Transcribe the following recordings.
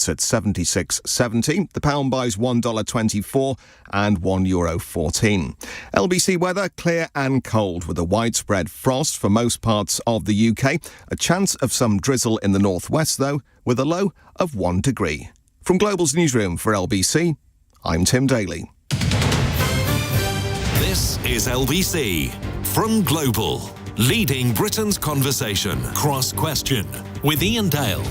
sits at 76.70. The pound buys $1.24 and €1.14. LBC weather, clear and cold with a widespread frost for most parts of the UK. A chance of some drizzle in the northwest, though, with a low of 1 degree. From Global's newsroom for LBC, I'm Tim Daly. This is LBC from Global, leading Britain's conversation. Cross Question with Iain Dale.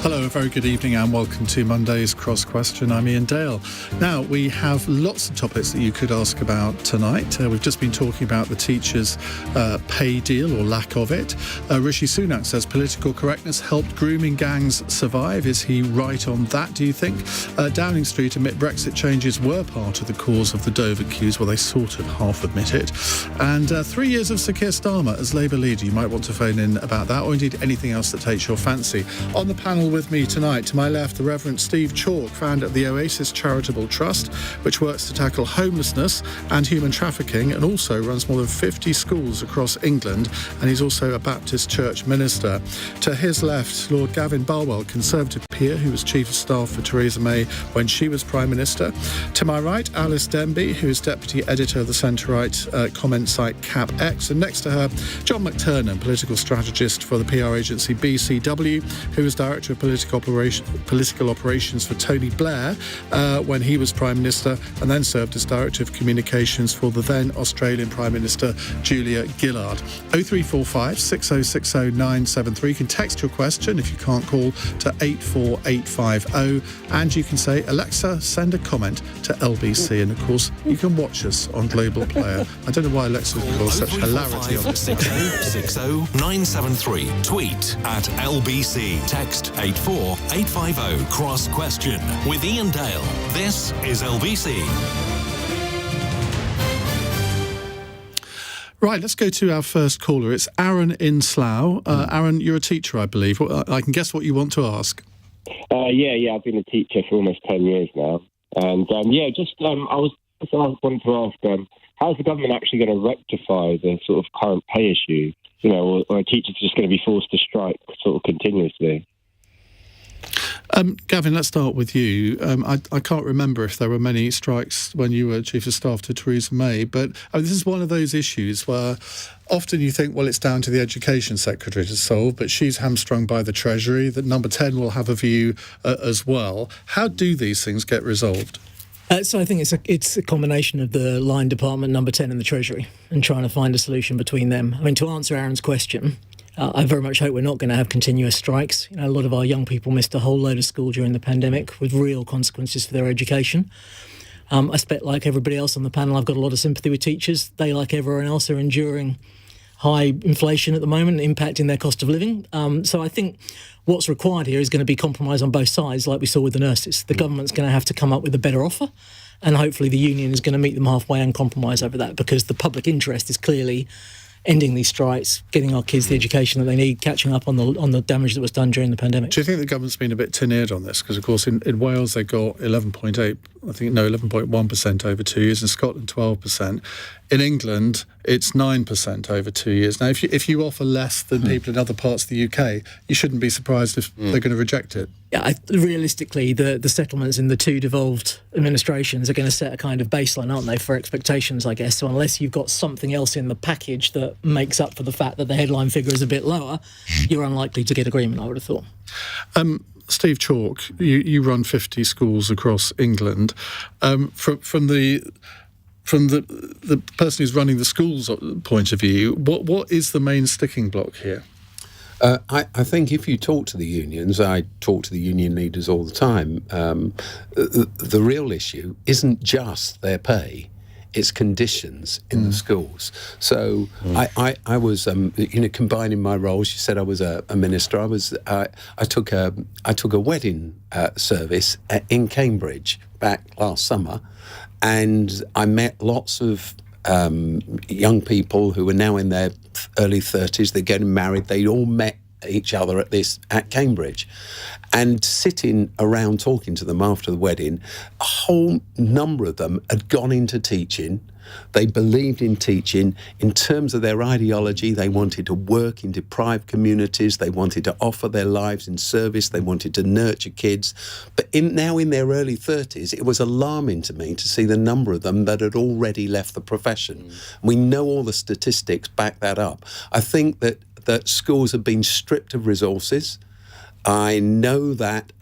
Hello, a very good evening and welcome to Monday's Cross Question. I'm Iain Dale. Now, we have lots of topics that you could ask about tonight. We've just been talking about the teachers' pay deal or lack of it. Rishi Sunak says political correctness helped grooming gangs survive. Is he right on that, do you think? Downing Street admit Brexit changes were part of the cause of the Dover queues. Well, they sort of half admit it. And 3 years of Sir Keir Starmer as Labour leader. You might want to phone in about that, or indeed anything else that takes your fancy. On the panel with me tonight, to my left, the Reverend Steve Chalke, founder of the Oasis Charitable Trust, which works to tackle homelessness and human trafficking, and also runs more than 50 schools across England, and he's also a Baptist church minister. To his left, Lord Gavin Barwell, Conservative peer who was Chief of Staff for Theresa May when she was Prime Minister. To my right, Alys Denby, who is Deputy Editor of the centre-right comment site CapX, and next to her, John McTernan, Political Strategist for the PR agency BCW, who was Director of Political Operations for Tony Blair when he was Prime Minister, and then served as Director of Communications for the then Australian Prime Minister Julia Gillard. 0345 6060 973. You can text your question if you can't call to 84850, and you can say, Alexa, send a comment to LBC, and of course you can watch us on Global Player. I don't know why Alexa's caused such hilarity on this. 6060 973. Tweet at LBC. Text 84850. Cross Question with Iain Dale. This is LBC. Right, let's go to our first caller. It's Aaron in Slough. Aaron, you're a teacher, I believe. I can guess what you want to ask. Yeah, I've been a teacher for almost 10 years now. And, I wanted to ask, how's the government actually going to rectify the sort of current pay issue? You know, or are teachers just going to be forced to strike sort of continuously? Gavin, let's start with you. I can't remember if there were many strikes when you were Chief of Staff to Theresa May, but this is one of those issues where often you think, well, it's down to the Education Secretary to solve, but she's hamstrung by the Treasury, that Number 10 will have a view as well. How do these things get resolved? So I think it's a combination of the line department, Number 10 and the Treasury, and trying to find a solution between them. I mean, to answer Aaron's question, I very much hope we're not going to have continuous strikes. You know, a lot of our young people missed a whole load of school during the pandemic with real consequences for their education. I expect, like everybody else on the panel, I've got a lot of sympathy with teachers. They, like everyone else, are enduring high inflation at the moment, impacting their cost of living. So I think what's required here is going to be compromise on both sides, like we saw with the nurses. The government's going to have to come up with a better offer, and hopefully the union is going to meet them halfway and compromise over that, because the public interest is clearly ending these strikes, getting our kids the education that they need, catching up on the damage that was done during the pandemic. Do you think the government's been a bit tin-eared on this? Because, of course, in Wales they got 11.1% over 2 years, in Scotland 12%. In England, it's 9% over 2 years. Now, if you offer less than people in other parts of the UK, you shouldn't be surprised if they're going to reject it. Yeah, realistically, the settlements in the two devolved administrations are going to set a kind of baseline, aren't they, for expectations, I guess. So unless you've got something else in the package that makes up for the fact that the headline figure is a bit lower, you're unlikely to get agreement, I would have thought. Steve Chalke, you run 50 schools across England. From the person who's running the schools point of view, what is the main sticking block here? I think if you talk to the unions, I talk to the union leaders all the time, the real issue isn't just their pay, it's conditions in the schools. So I was, combining my roles. You said I was a minister. I took a wedding service in Cambridge back last summer, and I met lots of young people who are now in their early 30s. They're getting married. They all met each other at Cambridge, and sitting around talking to them after the wedding, a whole number of them had gone into teaching. They believed in teaching in terms of their ideology. They wanted to work in deprived communities. They wanted to offer their lives in service. They wanted to nurture kids. But now in their early 30s, it was alarming to me to see the number of them that had already left the profession. We know all the statistics back that up. I think that schools have been stripped of resources. I know that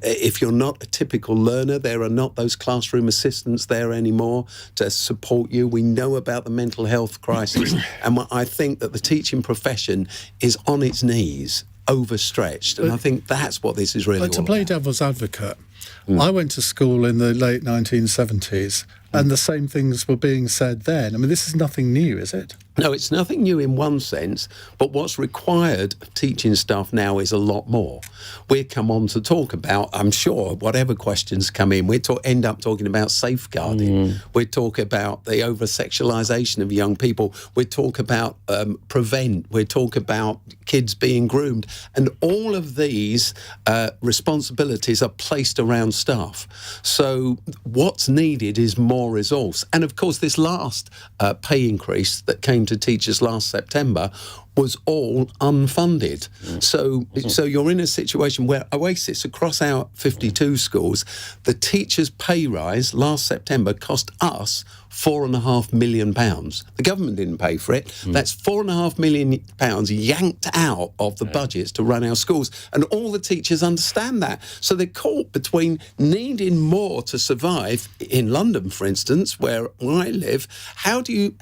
if you're not a typical learner, there are not those classroom assistants there anymore to support you. We know about the mental health crisis. And I think that the teaching profession is on its knees, overstretched. And I think that's what this is really all about. But to play devil's advocate, I went to school in the late 1970s and the same things were being said then. I mean, this is nothing new, is it? No, it's nothing new in one sense, but what's required of teaching staff now is a lot more. We'll come on to talk about, I'm sure, whatever questions come in, we end up talking about safeguarding. We talk about the over-sexualisation of young people. We talk about prevent. We talk about kids being groomed. And all of these responsibilities are placed around staff. So what's needed is more resource. And of course, this last pay increase that came to teachers last September was all unfunded. So you're in a situation where Oasis, across our 52 schools, the teachers' pay rise last September cost us £4.5 million. The government didn't pay for it. That's £4.5 million yanked out of the budgets to run our schools. And all the teachers understand that. So they're caught between needing more to survive. In London, for instance, where I live, how do you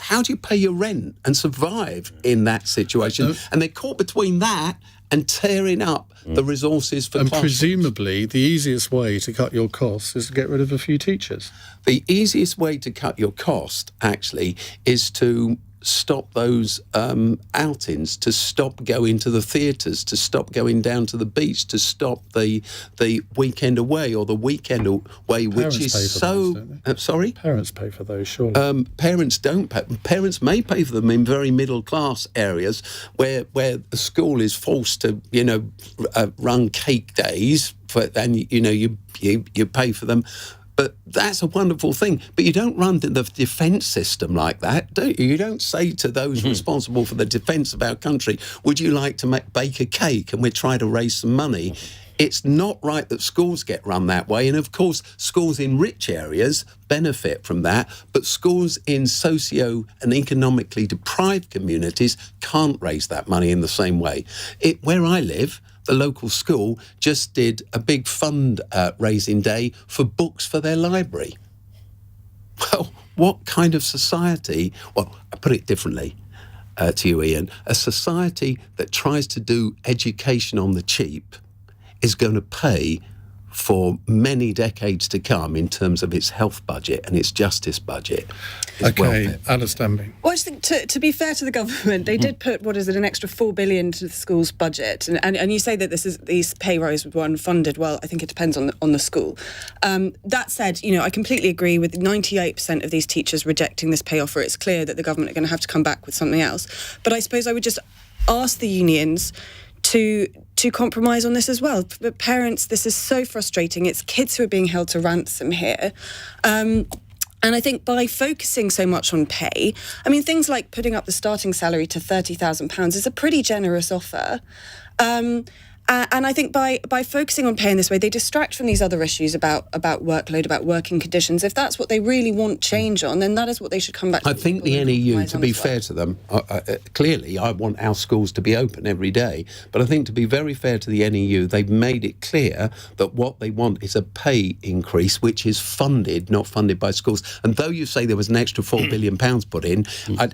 pay your rent and survive in that situation? And they're caught between that and tearing up the resources for classrooms. Presumably, the easiest way to cut your costs is to get rid of a few teachers. The easiest way to cut your cost, actually, is to stop those outings, to stop going to the theatres, to stop going down to the beach, to stop the weekend away or the weekend away, which is so... sorry? Parents pay for those, surely. Parents don't pay. Parents may pay for them in very middle-class areas where the school is forced to, run cake days, and, you pay for them. But that's a wonderful thing. But you don't run the defence system like that, do you? You don't say to those responsible for the defence of our country, would you like to bake a cake and we try to raise some money? It's not right that schools get run that way. And, of course, schools in rich areas benefit from that. But schools in socio and economically deprived communities can't raise that money in the same way. Where I live, the local school just did a big fund-raising day for books for their library. Well, what kind of society... Well, I put it differently to you, Iain. A society that tries to do education on the cheap is going to pay for many decades to come in terms of its health budget and its justice budget. Okay, Alys Denby. Well, I just think to be fair to the government, they did put, an extra $4 billion to the school's budget. And you say that these pay rises were unfunded. Well, I think it depends on the school. That said, I completely agree with 98% of these teachers rejecting this pay offer. It's clear that the government are going to have to come back with something else. But I suppose I would just ask the unions to compromise on this as well. But parents, this is so frustrating. It's kids who are being held to ransom here. And I think by focusing so much on pay, things like putting up the starting salary to £30,000 is a pretty generous offer. And I think by focusing on pay in this way, they distract from these other issues about workload, about working conditions. If that's what they really want change on, then that is what they should come back to. I think the NEU, to be fair to them, clearly I want our schools to be open every day, but I think to be very fair to the NEU, they've made it clear that what they want is a pay increase, which is funded, not funded by schools. And though you say there was an extra £4 billion put in,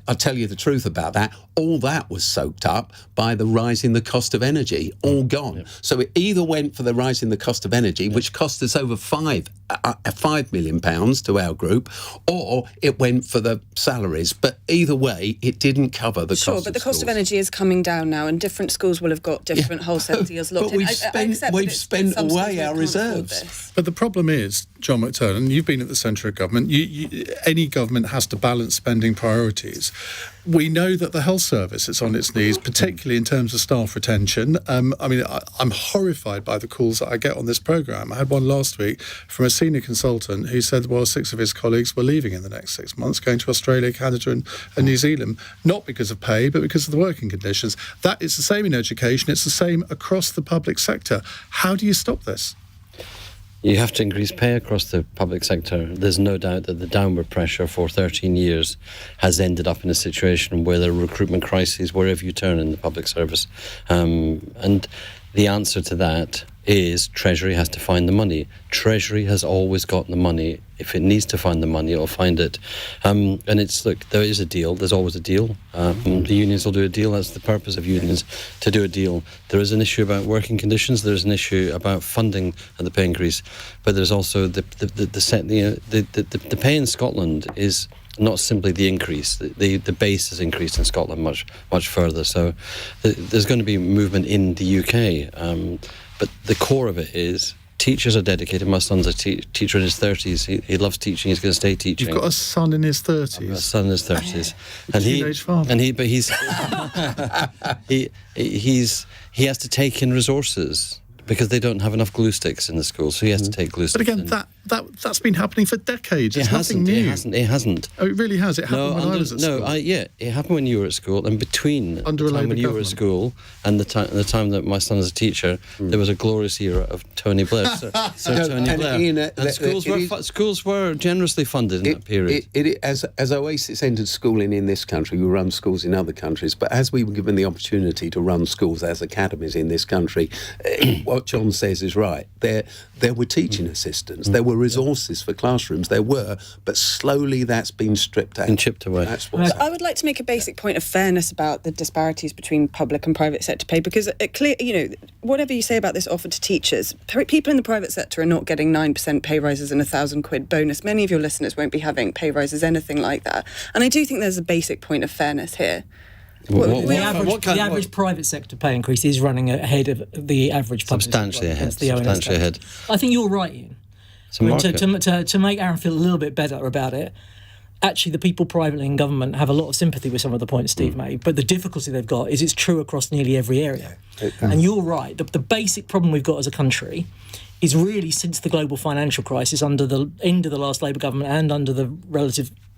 I'll tell you the truth about that. All that was soaked up by the rise in the cost of energy, all gone. Yep. So it either went for the rise in the cost of energy, which cost us over £5 million to our group, or it went for the salaries. But either way, it didn't cover the cost of schools. Sure, but the cost of energy is coming down now, and different schools will have got different wholesale deals locked in. But we've spent away our reserves. But the problem is, John McTernan, you've been at the centre of government. Any government has to balance spending priorities. We know that the health service is on its knees, particularly in terms of staff retention. I'm horrified by the calls that I get on this programme. I had one last week from a senior consultant who said, 6 of his colleagues were leaving in the next 6 months, going to Australia, Canada and New Zealand, not because of pay, but because of the working conditions. That is the same in education. It's the same across the public sector. How do you stop this? You have to increase pay across the public sector. There's no doubt that the downward pressure for 13 years has ended up in a situation where there are recruitment crises wherever you turn in the public service. And the answer to that is Treasury has to find the money. Treasury has always got the money. If it needs to find the money, it'll find it. And there is a deal. There's always a deal. The unions will do a deal. That's the purpose of unions, to do a deal. There is an issue about working conditions. There's an issue about funding and the pay increase. But there's also the pay in Scotland is not simply the increase. The base has increased in Scotland much further. So there's going to be movement in the UK. But the core of it is teachers are dedicated. My son's a teacher in his 30s. He loves teaching. He's going to stay teaching. You've got a son in his 30s? I've got a son in his 30s. He has to take in resources because they don't have enough glue sticks in the school, so he has to take glue sticks. But again, that's been happening for decades. It's nothing new. It hasn't. Oh, it really has. It happened when I was at school. It happened when you were at school, and between the time when you were at school and the time that my son was a teacher, there was a glorious era of Tony Blair, Sir Tony Blair. Ian, schools were generously funded in that period. As Oasis entered schooling in this country, we run schools in other countries, but as we were given the opportunity to run schools as academies in this country, what John says is right. There were teaching assistants, there were resources for classrooms, but slowly that's been stripped out and chipped away. I would like to make a basic point of fairness about the disparities between public and private sector pay, because whatever you say about this offer to teachers, people in the private sector are not getting 9% pay rises and £1,000 bonus. Many of your listeners won't be having pay rises, anything like that. And I do think there's a basic point of fairness here. The average private sector pay increase is running ahead of the average public substantially sector. Substantially ahead. I think you're right, Ian. To make Aaron feel a little bit better about it, actually the people privately in government have a lot of sympathy with some of the points Steve made, but the difficulty they've got is it's true across nearly every area. And you're right. The basic problem we've got as a country is really since the global financial crisis under the end of the last Labour government and under the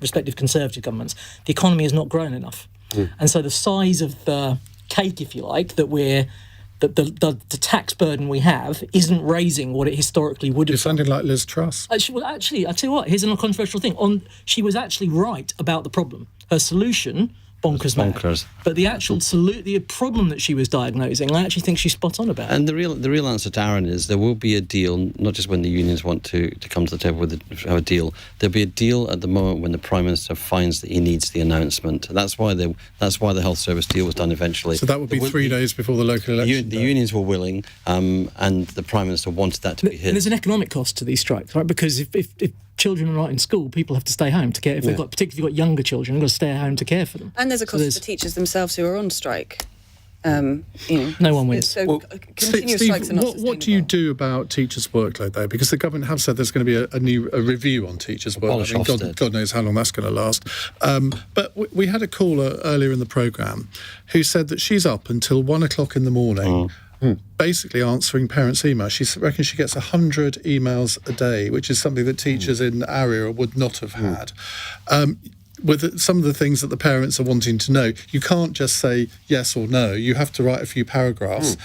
respective Conservative governments, the economy has not grown enough. And so the size of the cake, if you like, that the tax burden we have isn't raising what it historically would have. You're sounding like Liz Truss. Actually, I'll tell you what, here's a controversial thing. She was actually right about the problem. Her solution, bonkers. But the actual the problem that she was diagnosing, I actually think she's spot on about. And the real answer to Aaron is there will be a deal, not just when the unions want to come to the table with a deal. There'll be a deal at the moment when the Prime Minister finds that he needs the announcement. That's why the health service deal was done eventually. So that would be 3 days before the local election. The unions were willing, and the Prime Minister wanted that to be his. And there's an economic cost to these strikes, right? Because if children are not in school, people have to stay home to care. Particularly if you've got younger children, you've got to stay at home to care for them. And there's a cost for teachers themselves who are on strike. No one wins. So continuous strikes are not sustainable. What do you do about teachers' workload, though? Because the government have said there's going to be a review on teachers' workload. God knows how long that's going to last. But we had a caller earlier in the programme who said that she's up until 1 o'clock in the morning basically answering parents' emails. She reckons she gets 100 emails a day, which is something that teachers in our era would not have had. With some of the things that the parents are wanting to know, you can't just say yes or no. You have to write a few paragraphs.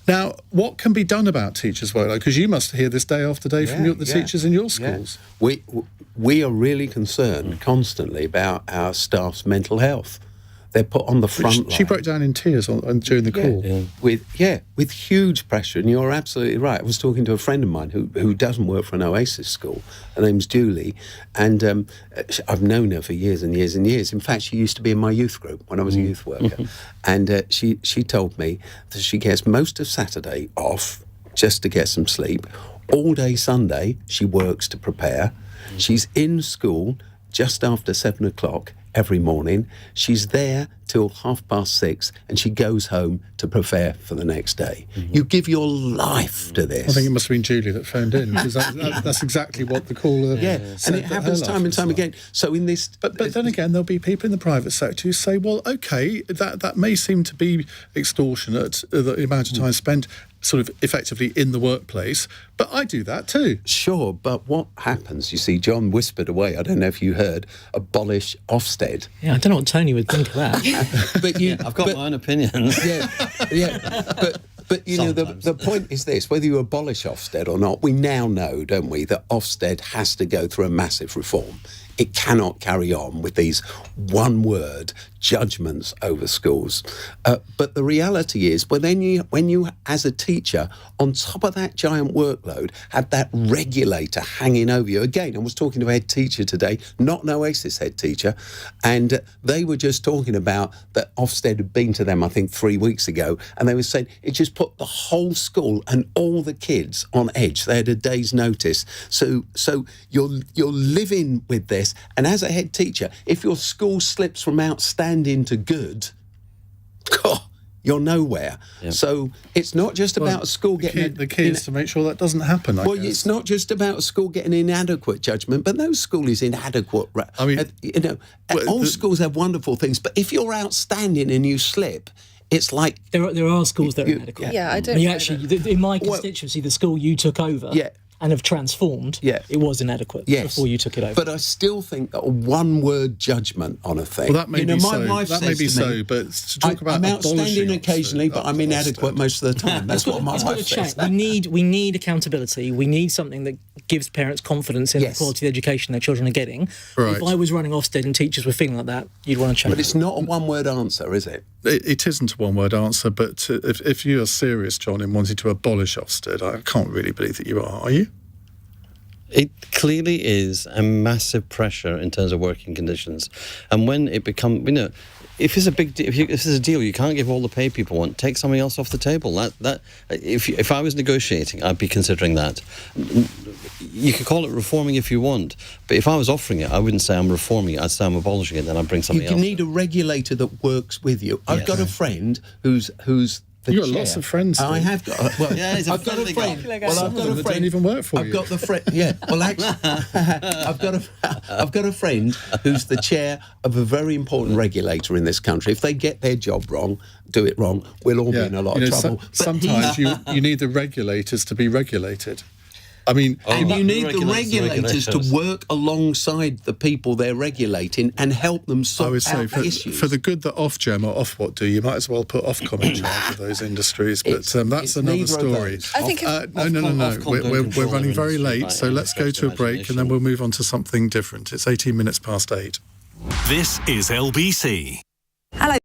Now, what can be done about teachers' workload? Because you must hear this day after day from the teachers in your schools. We are really concerned constantly about our staff's mental health. They're put on the front line. She broke down in tears during the call. With huge pressure, and you're absolutely right. I was talking to a friend of mine who doesn't work for an Oasis school. Her name's Julie, and I've known her for years and years and years. In fact, she used to be in my youth group when I was a youth worker. And she told me that she gets most of Saturday off just to get some sleep. All day Sunday, she works to prepare. She's in school just after 7 o'clock every morning. She's there till 6:30 and she goes home to prepare for the next day. You give your life to this. I think it must have been Julie that phoned in, because that's exactly what the caller said. And it happens time and time again. So in this... But then again, there'll be people in the private sector who say, well, OK, that may seem to be extortionate, the amount of time spent sort of effectively in the workplace, but I do that too. Sure, but what happens, you see, John whispered away, I don't know if you heard, abolish Ofsted. Yeah, I don't know what Tony would think of that. But I've got my own opinions. But you know, the point is this, whether you abolish Ofsted or not, we now know, don't we, that Ofsted has to go through a massive reform. It cannot carry on with these one-word judgments over schools. But the reality is, when you, as a teacher, on top of that giant workload, have that regulator hanging over you. Again, I was talking to a head teacher today, not an Oasis head teacher, and they were just talking about that Ofsted had been to them, I think, 3 weeks ago, and they were saying it just put the whole school and all the kids on edge. They had a day's notice. So you're living with this. And as a head teacher, if your school slips from outstanding to good, you're nowhere. Yep. So it's not just about a school getting... The key is to make sure that doesn't happen, I guess. It's not just about a school getting inadequate judgment, but no school is inadequate. I mean... all schools have wonderful things, but if you're outstanding and you slip... It's like... There are schools that are inadequate. Yeah, I don't... in my constituency, the school you took over... and have transformed, it was inadequate before you took it over. But I still think that a one-word judgment on a thing... Well, that may be my so. wife That says may be to so, me, but to talk about I'm outstanding occasionally, but I'm inadequate most of the time. That's what my wife says. We need accountability. We need something that gives parents confidence in the quality of education their children are getting. Right. If I was running Ofsted and teachers were feeling like that, you'd want to change. But it's not a one-word answer, is it? It isn't a one-word answer, but if you are serious, John, in wanting to abolish Ofsted, I can't really believe that you are you? It clearly is a massive pressure in terms of working conditions, and when it becomes, if it's a big, if this is a deal, you can't give all the pay people want. Take something else off the table. If I was negotiating, I'd be considering that. You could call it reforming if you want, but if I was offering it, I wouldn't say I'm reforming it. I'd say I'm abolishing it. Then I'd bring something else. You need a regulator that works with you. I've got a friend who's You've got lots of friends. I have got. I've got a friend. Well, I've got a friend. Don't even work for you. I've got the friend. Yeah. Well, actually, I've got a friend who's the chair of a very important regulator in this country. If they get their job wrong, do it wrong, we'll all be in a lot of trouble. Sometimes you need the regulators to be regulated. I mean, and you need the regulators to work alongside the people they're regulating and help them solve out issues. For the good that Ofgem or Ofwat do, you might as well put Ofcom in charge of those industries. But that's another story. I think no. We're running very late, so let's go to a break and then we'll move on to something different. It's 18 minutes past 8. This is LBC. Hello.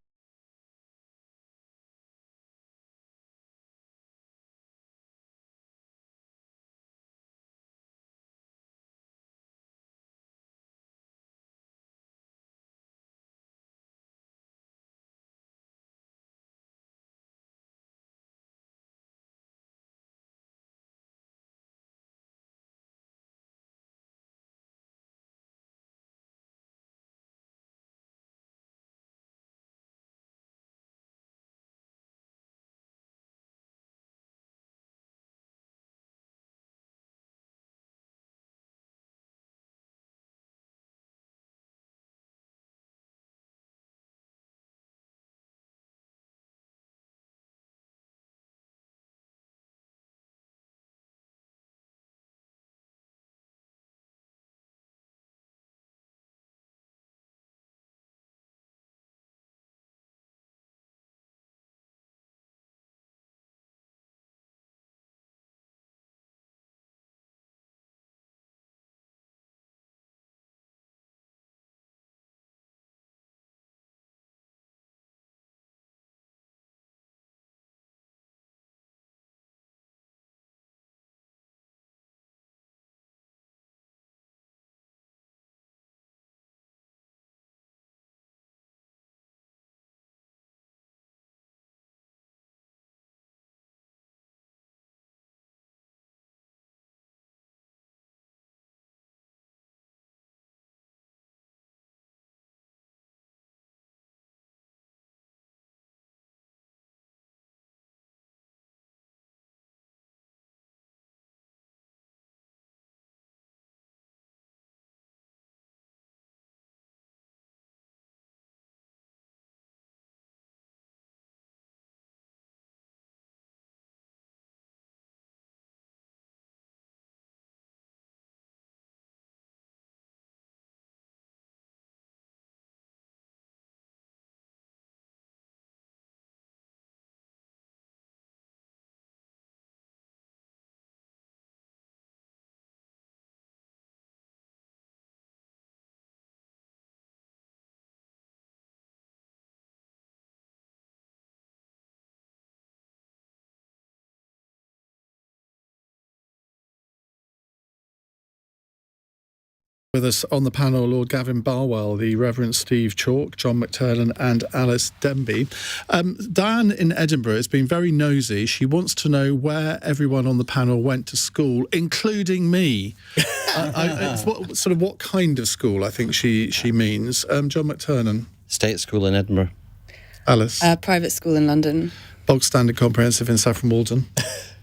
With us on the panel, Lord Gavin Barwell, the Reverend Steve Chalke, John McTernan and Alys Denby. Diane in Edinburgh has been very nosy. She wants to know where everyone on the panel went to school, including me. What kind of school, I think she means. John McTernan. State school in Edinburgh. Alys. Private school in London. Bog Standard Comprehensive in Saffron Walden.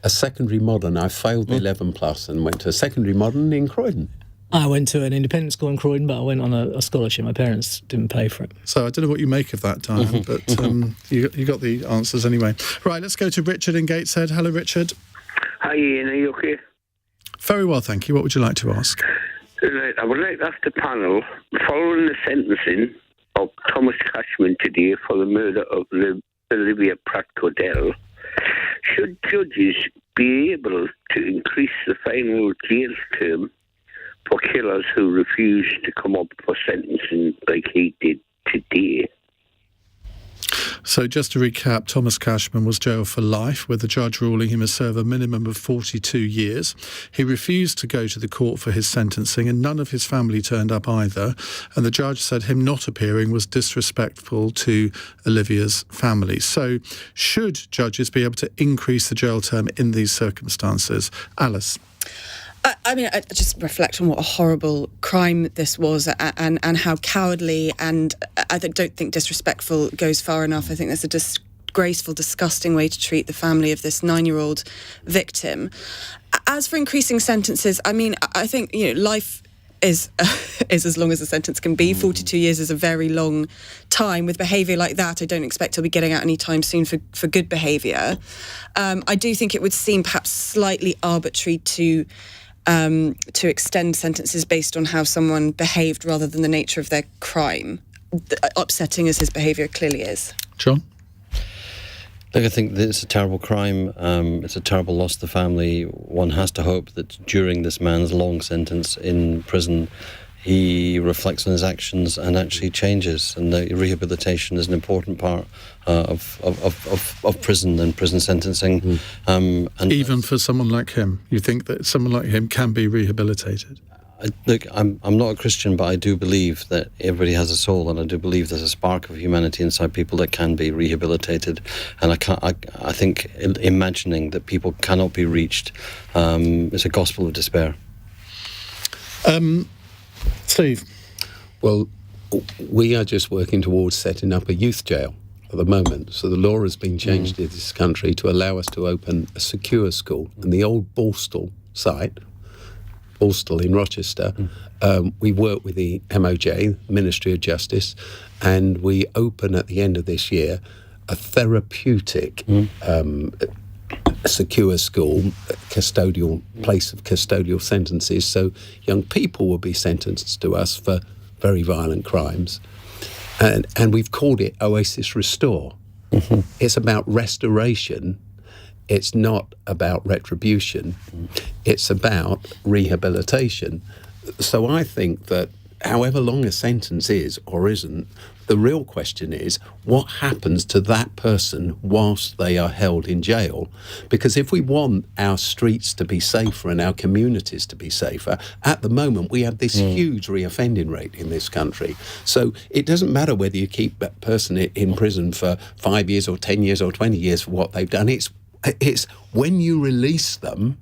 A secondary modern. I failed the 11 plus and went to a secondary modern in Croydon. I went to an independent school in Croydon, but I went on a scholarship. My parents didn't pay for it. So I don't know what you make of that, Diane, but you got the answers anyway. Right, let's go to Richard in Gateshead. Hello, Richard. Hi, Ian. Are you okay? Very well, thank you. What would you like to ask? Right, I would like to ask the panel, following the sentencing of Thomas Cashman today for the murder of Olivia Pratt-Cordell, should judges be able to increase the final jail term for killers who refuse to come up for sentencing like he did today? So just to recap, Thomas Cashman was jailed for life, with the judge ruling him to serve a minimum of 42 years. He refused to go to the court for his sentencing, and none of his family turned up either. And the judge said him not appearing was disrespectful to Olivia's family. So should judges be able to increase the jail term in these circumstances? Alys. I mean, I just reflect on what a horrible crime this was, and how cowardly, and I don't think disrespectful goes far enough. I think there's a disgraceful, disgusting way to treat the family of this 9-year-old victim. As for increasing sentences, I mean, I think, life is as long as a sentence can be. 42 years is a very long time. With behaviour like that, I don't expect he'll be getting out anytime soon for good behaviour. I do think it would seem perhaps slightly arbitrary to extend sentences based on how someone behaved rather than the nature of their crime, upsetting as his behaviour clearly is. John? Look, I think that it's a terrible crime. It's a terrible loss to the family. One has to hope that during this man's long sentence in prison, he reflects on his actions and actually changes. And the rehabilitation is an important part of prison and prison sentencing. And even for someone like him, you think that someone like him can be rehabilitated? Look, I'm not a Christian, but I do believe that everybody has a soul, and I do believe there's a spark of humanity inside people that can be rehabilitated. And I think imagining that people cannot be reached is a gospel of despair. Steve? Well, we are just working towards setting up a youth jail at the moment. So the law has been changed in this country to allow us to open a secure school. And the old Borstal site, Borstal in Rochester, we work with the MOJ, Ministry of Justice, and we open at the end of this year a therapeutic secure school, custodial place of custodial sentences. So young people will be sentenced to us for very violent crimes. And we've called it Oasis Restore. It's about restoration. It's not about retribution. It's about rehabilitation. So I think that however long a sentence is or isn't, the real question is what happens to that person whilst they are held in jail? Because if we want our streets to be safer and our communities to be safer, at the moment we have this huge reoffending rate in this country. So it doesn't matter whether you keep that person in prison for 5 years or 10 years or 20 years for what they've done. It's when you release them,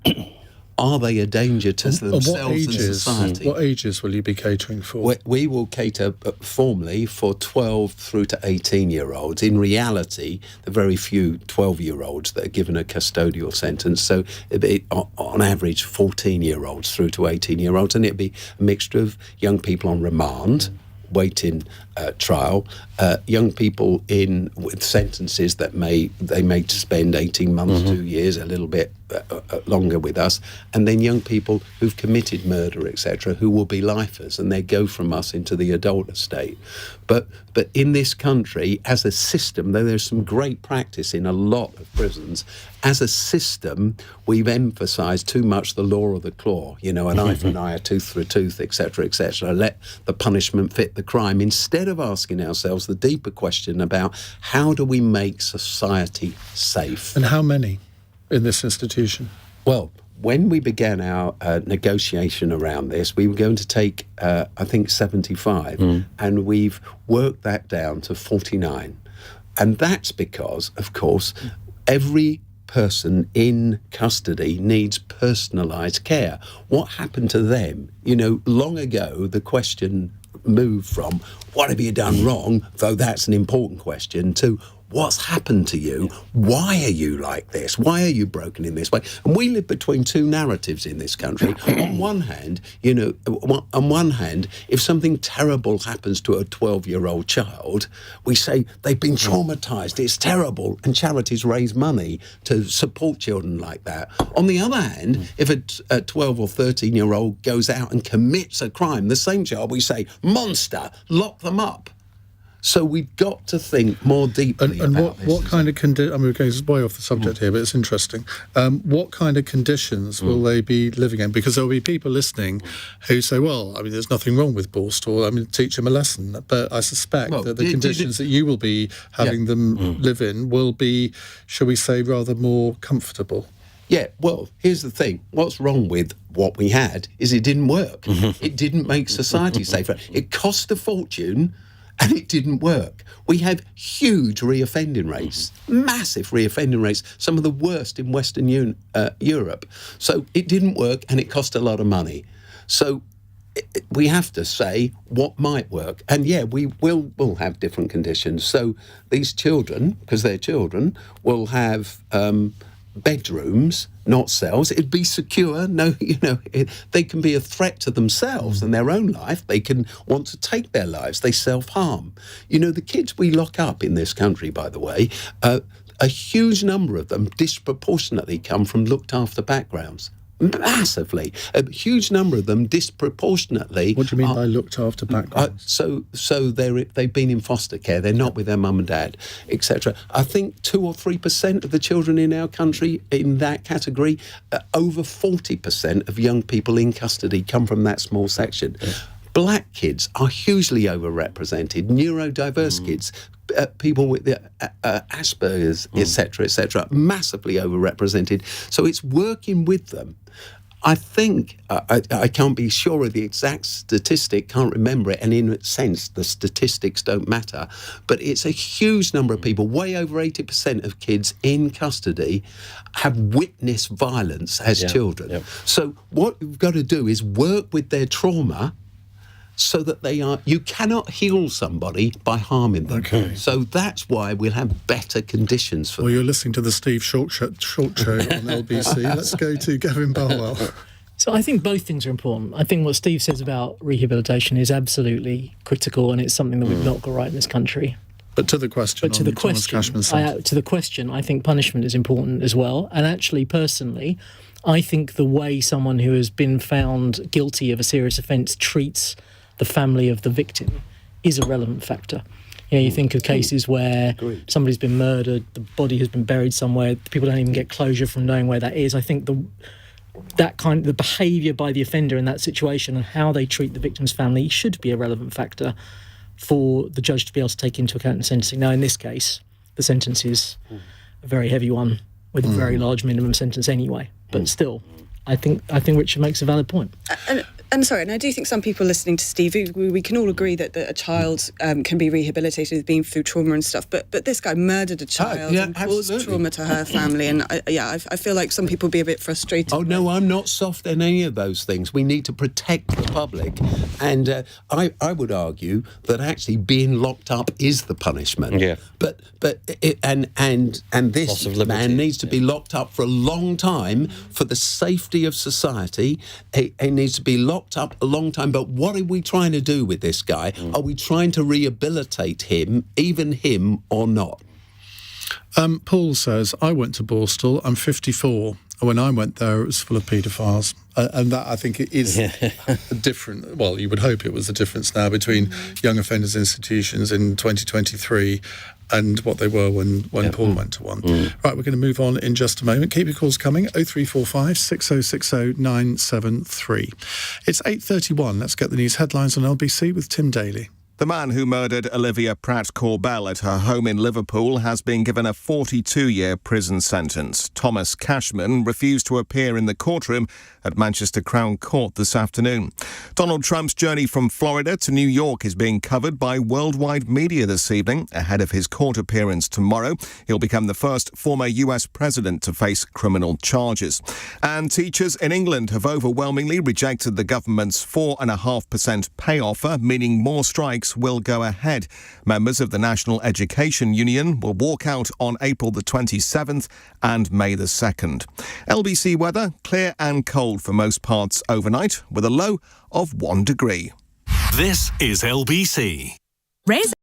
are they a danger to themselves and society? What ages will you be catering for? We will cater formally for 12 through to 18-year-olds. In reality, the very few 12-year-olds that are given a custodial sentence. So it'd be, on average, 14-year-olds through to 18-year-olds. And it'd be a mixture of young people on remand, waiting trial, young people with sentences that they may spend 18 months, 2 years, a little bit longer with us, and then young people who've committed murder, etc., who will be lifers, and they go from us into the adult estate. But in this country, as a system, though there's some great practice in a lot of prisons, as a system, we've emphasised too much the law of the claw, an eye for an eye, a tooth for a tooth, etc., etc. Let the punishment fit the crime, instead of asking ourselves the deeper question about how do we make society safe? And how many in this institution? Well, when we began our negotiation around this, we were going to take, I think, 75, and we've worked that down to 49. And that's because, of course, every person in custody needs personalised care. What happened to them? Long ago, the question moved from, what have you done wrong, though that's an important question, to what's happened to you? Why are you like this? Why are you broken in this way? And we live between two narratives in this country. On one hand, if something terrible happens to a 12-year-old child, we say they've been traumatised, it's terrible, and charities raise money to support children like that. On the other hand, if a 12 or 13-year-old goes out and commits a crime, the same child, we say, monster, lock them up. So we've got to think more deeply about this. What kind of we're going way off the subject here, but it's interesting. What kind of conditions will they be living in? Because there'll be people listening who say, well, there's nothing wrong with Borstal. Teach them a lesson. But I suspect that the conditions that you will be having them live in will be, shall we say, rather more comfortable. Yeah, well, here's the thing. What's wrong with what we had is it didn't work. It didn't make society safer. It cost a fortune, and it didn't work. We have huge reoffending rates, massive reoffending rates, some of the worst in Western Europe. So it didn't work, and it cost a lot of money. So we have to say what might work. And we will have different conditions. So these children, because they're children, will have bedrooms, not cells. It'd be secure. They can be a threat to themselves and their own life. They can want to take their lives. They self-harm. The kids we lock up in this country, by the way, a huge number of them disproportionately come from looked-after backgrounds. Massively. A huge number of them disproportionately... What do you mean by looked after backgrounds? So they've been in foster care, they're not with their mum and dad, etc. I think 2 or 3% of the children in our country in that category, over 40% of young people in custody come from that small section. Black kids are hugely overrepresented, neurodiverse kids, people with Asperger's, etc., massively overrepresented. So it's working with them. I think, I can't be sure of the exact statistic, can't remember it, and in a sense, the statistics don't matter, but it's a huge number of people, way over 80% of kids in custody have witnessed violence as children. Yep. So what we've got to do is work with their trauma so that you cannot heal somebody by harming them. Okay. So that's why we'll have better conditions for them. Well, you're listening to the Steve Short Show on LBC. Let's go to Gavin Barwell. So I think both things are important. I think what Steve says about rehabilitation is absolutely critical, and it's something that we've not got right in this country. But to the question, I think punishment is important as well. And actually, personally, I think the way someone who has been found guilty of a serious offence treats the family of the victim is a relevant factor. You think of cases where somebody's been murdered, the body has been buried somewhere, people don't even get closure from knowing where that is. I think the behaviour by the offender in that situation and how they treat the victim's family should be a relevant factor for the judge to be able to take into account in sentencing. Now, in this case, the sentence is a very heavy one with a very large minimum sentence anyway. But still, I think Richard makes a valid point. And I do think some people listening to Steve, we can all agree that a child can be rehabilitated with being through trauma and stuff, but this guy murdered a child and caused trauma to her family, and I feel like some people be a bit frustrated. Oh no, I'm not soft on any of those things. We need to protect the public, and I would argue that actually being locked up is the punishment. Yeah. But this man needs to be locked up for a long time for the safety of society. He needs to be locked up a long time. But what are we trying to do with this guy? Are we trying to rehabilitate him, even him, or not? Paul says, I went to Borstal, I'm 54. When I went there, it was full of paedophiles. And that, I think, it is different. Well, you would hope it was the difference now between young offenders institutions in 2023 and what they were when Paul went to one. Right, we're going to move on in just a moment. Keep your calls coming, 0345 6060 973. It's 8:31. Let's get the news headlines on LBC with Tim Daly. The man who murdered Olivia Pratt-Corbell at her home in Liverpool has been given a 42-year prison sentence. Thomas Cashman refused to appear in the courtroom at Manchester Crown Court this afternoon. Donald Trump's journey from Florida to New York is being covered by worldwide media this evening. Ahead of his court appearance tomorrow, he'll become the first former US president to face criminal charges. And teachers in England have overwhelmingly rejected the government's 4.5% pay offer, meaning more strikes will go ahead. Members of the National Education Union will walk out on April the 27th and May the 2nd. LBC weather, clear and cold for most parts overnight, with a low of 1 degree. This is LBC. Raise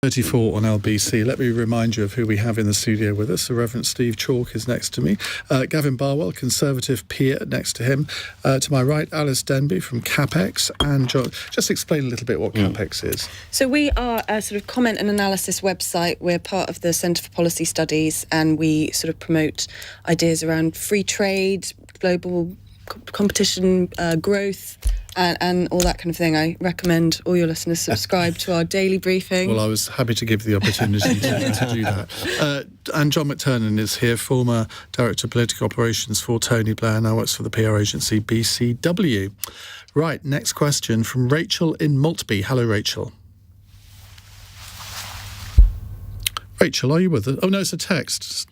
.34 on LBC. Let me remind you of who we have in the studio with us. The Reverend Steve Chalke is next to me. Gavin Barwell, Conservative peer, next to him. To my right, Alys Denby from CapX. And John, just explain a little bit what CapX is. So we are a sort of comment and analysis website. We're part of the Centre for Policy Studies, and we sort of promote ideas around free trade, global competition, growth, and all that kind of thing. I recommend all your listeners subscribe to our daily briefing. Well, I was happy to give the opportunity to do that. And John McTernan is here, former Director of Political Operations for Tony Blair, now works for the PR agency BCW. Right, next question from Rachel in Maltby. Hello, Rachel. Rachel, are you with us? Oh, no, it's a text.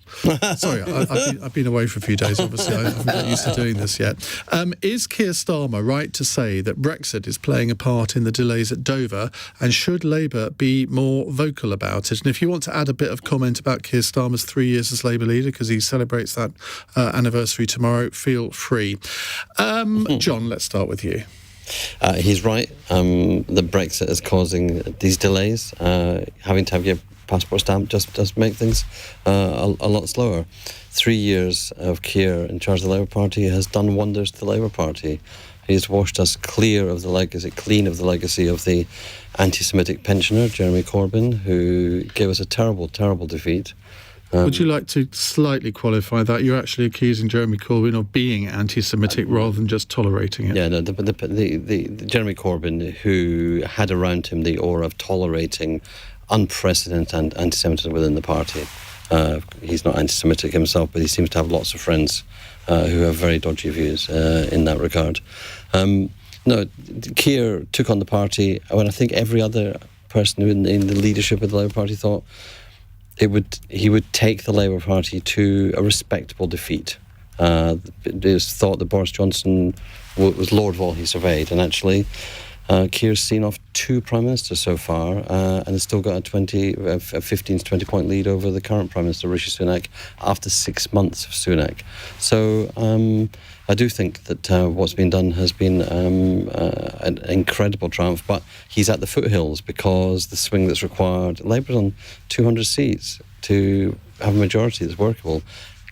Sorry, I've been away for a few days, obviously. I haven't got used to doing this yet. Is Keir Starmer right to say that Brexit is playing a part in the delays at Dover, and should Labour be more vocal about it? And if you want to add a bit of comment about Keir Starmer's 3 years as Labour leader, because he celebrates that anniversary tomorrow, feel free. John, let's start with you. He's right that Brexit is causing these delays. Having to have your passport stamp just does make things a lot slower. 3 years of Keir in charge of the Labour Party has done wonders to the Labour Party. He's washed us clean of the legacy of the anti-Semitic pensioner, Jeremy Corbyn, who gave us a terrible, terrible defeat. Would you like to slightly qualify that? You're actually accusing Jeremy Corbyn of being anti-Semitic rather than just tolerating it. Yeah, no, the Jeremy Corbyn, who had around him the aura of tolerating unprecedented anti-Semitism within the party. He's not anti-Semitic himself, but he seems to have lots of friends who have very dodgy views in that regard. No, Keir took on the party when I think every other person in the leadership of the Labour Party thought he would take the Labour Party to a respectable defeat. It was thought that Boris Johnson was Lord of all he surveyed, and actually Keir's seen off 2 Prime Ministers so far and has still got a 15 to 20 point lead over the current Prime Minister, Rishi Sunak, after 6 months of Sunak. So I do think that what's been done has been an incredible triumph, but he's at the foothills because the swing that's required, Labour's on 200 seats to have a majority that's workable.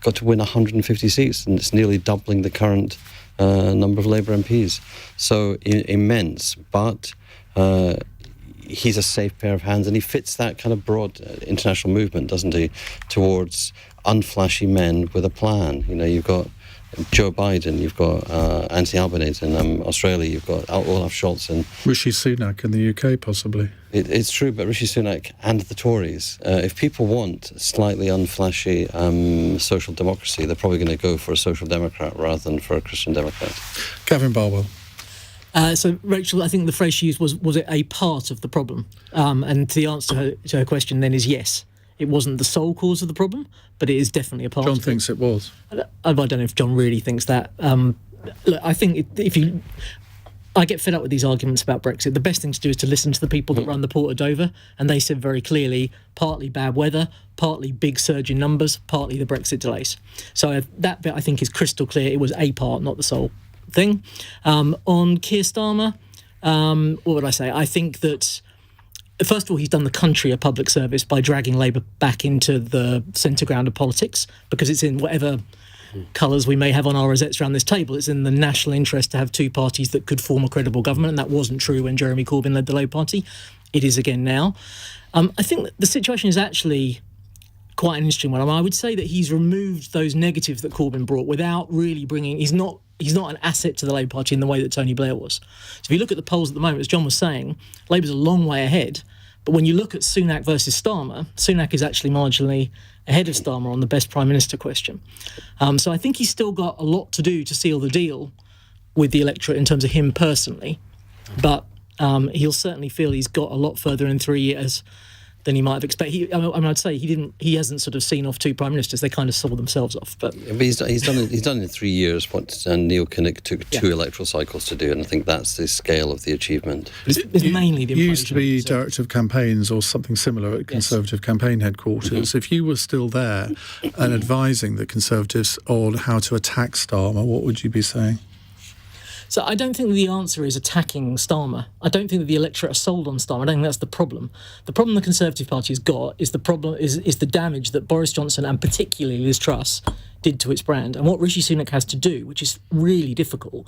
Got to win 150 seats, and it's nearly doubling the current number of Labour MPs. So immense, but he's a safe pair of hands, and he fits that kind of broad international movement, doesn't he, towards unflashy men with a plan. You know, you've got Joe Biden, you've got Anthony Albanese in Australia, you've got Olaf Scholz and Rishi Sunak in the UK, possibly. It's true, but Rishi Sunak and the Tories, if people want slightly unflashy social democracy, they're probably going to go for a social democrat rather than for a Christian Democrat. Gavin Barwell. So, Rachel, I think the phrase she used was it a part of the problem? And the answer to her question then is yes. It wasn't the sole cause of the problem, but it is definitely a part of it. John thinks it was. I don't know if John really thinks that. Look, I think I get fed up with these arguments about Brexit. The best thing to do is to listen to the people that run the Port of Dover, and they said very clearly, partly bad weather, partly big surge in numbers, partly the Brexit delays. So that bit I think is crystal clear. It was a part, not the sole thing. On Keir Starmer, what would I say? I think that first of all, he's done the country a public service by dragging Labour back into the centre ground of politics, because it's in whatever colours we may have on our rosettes around this table, it's in the national interest to have 2 parties that could form a credible government, and that wasn't true when Jeremy Corbyn led the Labour Party. It is again now. I think that the situation is actually quite an interesting one. I would say that he's removed those negatives that Corbyn brought without really bringing... He's not an asset to the Labour Party in the way that Tony Blair was. So if you look at the polls at the moment, as John was saying, Labour's a long way ahead. But when you look at Sunak versus Starmer, Sunak is actually marginally ahead of Starmer on the best Prime Minister question. So I think he's still got a lot to do to seal the deal with the electorate in terms of him personally. But he'll certainly feel he's got a lot further in 3 years than he might have expected. I'd say he hasn't sort of seen off 2 prime ministers. They kind of saw themselves off. But he's done in 3 years what Neil Kinnock took 2 electoral cycles to do, and I think that's the scale of the achievement. It's mainly the You used to be director of campaigns or something similar at Conservative campaign headquarters. Mm-hmm. If you were still there and advising the Conservatives on how to attack Starmer, what would you be saying? So I don't think the answer is attacking Starmer. I don't think that the electorate are sold on Starmer. I don't think that's the problem. The problem the Conservative Party has got is the damage that Boris Johnson and particularly Liz Truss did to its brand. And what Rishi Sunak has to do, which is really difficult,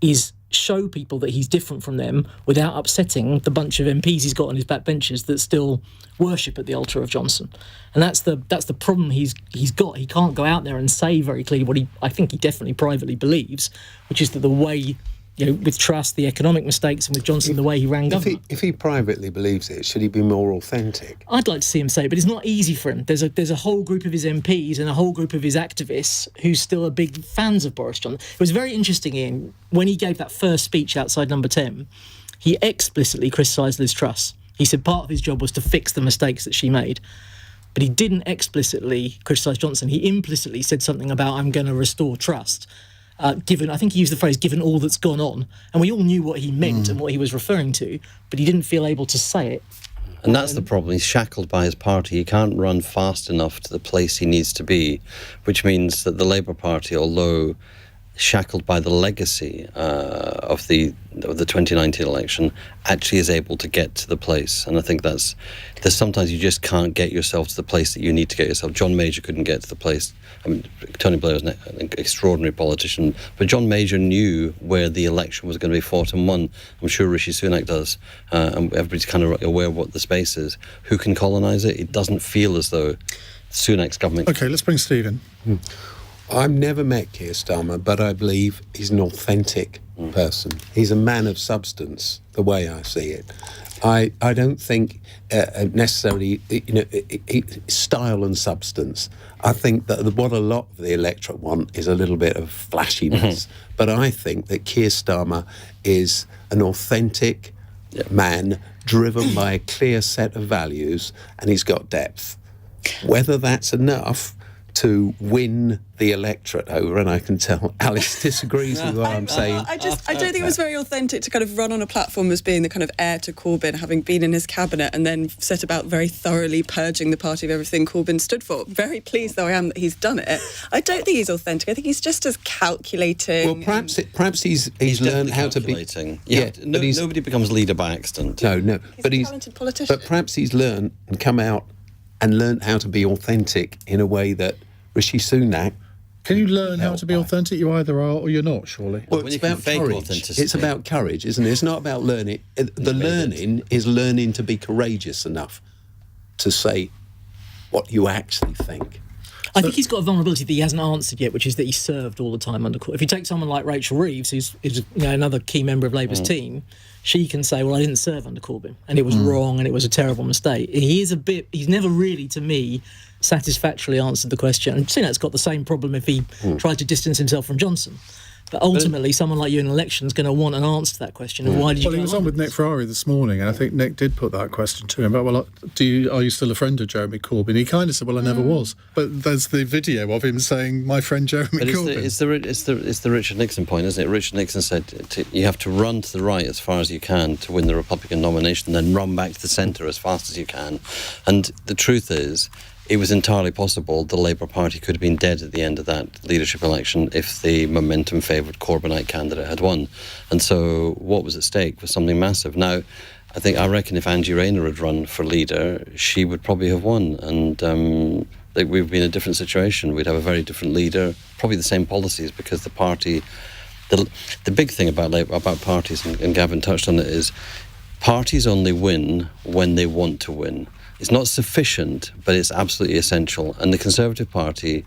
is show people that he's different from them without upsetting the bunch of MPs he's got on his backbenches that still worship at the altar of Johnson. And that's the problem he's got. He can't go out there and say very clearly what I think he definitely privately believes, which is that the way, with Truss, the economic mistakes, and with Johnson, the way he ran government. If he privately believes it, should he be more authentic? I'd like to see him say it, but it's not easy for him. There's a whole group of his MPs and a whole group of his activists who still are big fans of Boris Johnson. It was very interesting, Ian, when he gave that first speech outside Number 10, he explicitly criticised Liz Truss. He said part of his job was to fix the mistakes that she made. But he didn't explicitly criticise Johnson. He implicitly said something about, I'm going to restore trust. Given, I think he used the phrase, given all that's gone on. And we all knew what he meant and what he was referring to, but he didn't feel able to say it. And that's the problem. He's shackled by his party. He can't run fast enough to the place he needs to be, which means that the Labour Party, although shackled by the legacy of the 2019 election, actually is able to get to the place. And I think there's sometimes you just can't get yourself to the place that you need to get yourself. John Major couldn't get to the place. I mean, Tony Blair was an extraordinary politician, but John Major knew where the election was going to be fought and won. I'm sure Rishi Sunak does, and everybody's kind of aware of what the space is. Who can colonise it? It doesn't feel as though Sunak's government... OK, let's bring Steve in. I've never met Keir Starmer, but I believe he's an authentic person. He's a man of substance, the way I see it. I don't think necessarily, style and substance. I think that what a lot of the electorate want is a little bit of flashiness. But I think that Keir Starmer is an authentic man driven by a clear set of values, and he's got depth. Whether that's enough to win the electorate over, and I can tell Alys disagrees with what I'm saying. I don't think it was very authentic to kind of run on a platform as being the kind of heir to Corbyn, having been in his cabinet, and then set about very thoroughly purging the party of everything Corbyn stood for. Very pleased though I am that he's done it. I don't think he's authentic. I think he's just as calculating. Well, perhaps he's learned how to be. Nobody becomes leader by accident. No, but he's a talented politician. But perhaps he's learned and come out and learned how to be authentic in a way that Rishi Sunak. Can you learn how to be authentic? You either are or you're not, surely. Well, it's about courage. It's about courage, isn't it? It's not about learning. The learning is learning to be courageous enough to say what you actually think. I think he's got a vulnerability that he hasn't answered yet, which is that he served all the time under Corbyn. If you take someone like Rachel Reeves, who's another key member of Labour's team, she can say, well, I didn't serve under Corbyn, and it was wrong, and it was a terrible mistake. He's never really, to me, satisfactorily answered the question. And Sunak's got the same problem if he tried to distance himself from Johnson. But ultimately, someone like you in an election is going to want an answer to that question. And why did you? Well, he was on with Nick Ferrari this morning, and I think Nick did put that question to him. About, well, are you still a friend of Jeremy Corbyn? He kind of said, well, I never was. But there's the video of him saying, my friend Jeremy Corbyn. It's the Richard Nixon point, isn't it? Richard Nixon said you have to run to the right as far as you can to win the Republican nomination, then run back to the centre as fast as you can. And the truth is, it was entirely possible the Labour Party could have been dead at the end of that leadership election if the momentum favoured Corbynite candidate had won. And so what was at stake was something massive. Now, I reckon if Angie Rayner had run for leader, she would probably have won. And we'd be in a different situation. We'd have a very different leader, probably the same policies, because the party... The big thing about parties, and Gavin touched on it, is parties only win when they want to win. It's not sufficient, but it's absolutely essential. And the Conservative Party,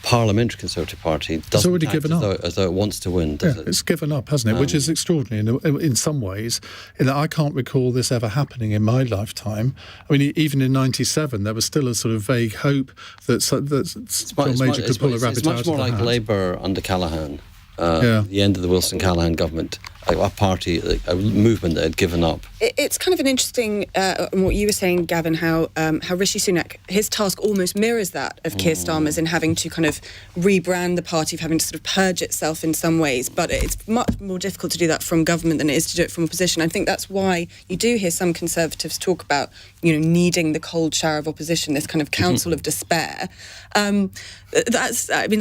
Parliamentary Conservative Party, doesn't act as though it wants to win, does it? It's given up, hasn't it? Which is extraordinary in some ways. In that I can't recall this ever happening in my lifetime. I mean, even in '97, there was still a sort of vague hope that John Major could pull a rabbit out of the hat. It's much more like Labour under Callaghan. The end of the Wilson-Callaghan government, a party, a movement that had given up. It's kind of an interesting, what you were saying, Gavin, how Rishi Sunak, his task almost mirrors that of Keir Starmer's in having to kind of rebrand the party, of having to sort of purge itself in some ways. But it's much more difficult to do that from government than it is to do it from opposition. I think that's why you do hear some Conservatives talk about, needing the cold shower of opposition, this kind of council of despair. I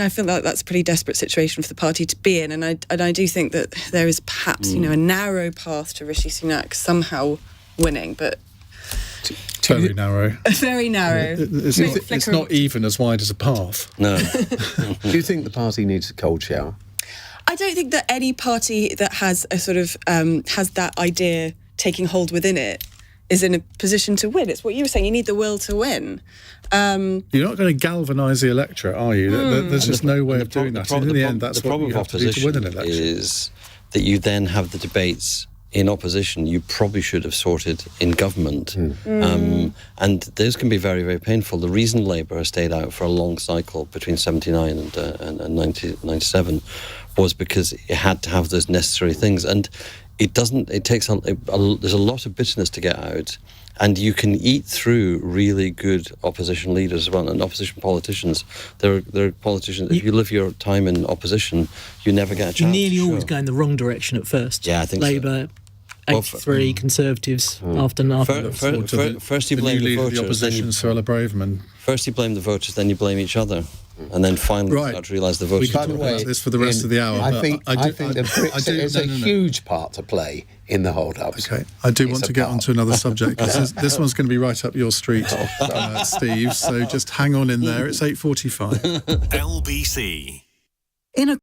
feel like that's a pretty desperate situation for the party to be in, and I do think that there is perhaps a narrow path to Rishi Sunak somehow winning, but very narrow. Very narrow. It's not even as wide as a path. No. Do you think the party needs a cold shower? I don't think that any party that has a sort of has that idea taking hold within it is in a position to win. It's what you were saying. You need the will to win. You're not going to galvanise the electorate, are you? There's just no way of doing that. In the end, that's what you have to do to win an election. Is that you then have the debates in opposition you probably should have sorted in government. And those can be very, very painful. The reason Labour has stayed out for a long cycle between 79 and 97 was because it had to have those necessary things. And there's a lot of bitterness to get out, and you can eat through really good opposition leaders as well, and opposition politicians. There are politicians, if you live your time in opposition, you never get a chance. You nearly always go in the wrong direction at first. Yeah, I think Labour, 83, Conservatives, after. First you blame the voters. The opposition, Suella Braverman. First you blame the voters, then you blame each other. and then finally start to realise the We voters. can talk about this for the rest of the hour. I think the Brexit is a huge part to play in the hold-ups. Okay, I do want to get onto another subject, because this one's going to be right up your street, Steve, so just hang on in there. It's 8:45. LBC. In a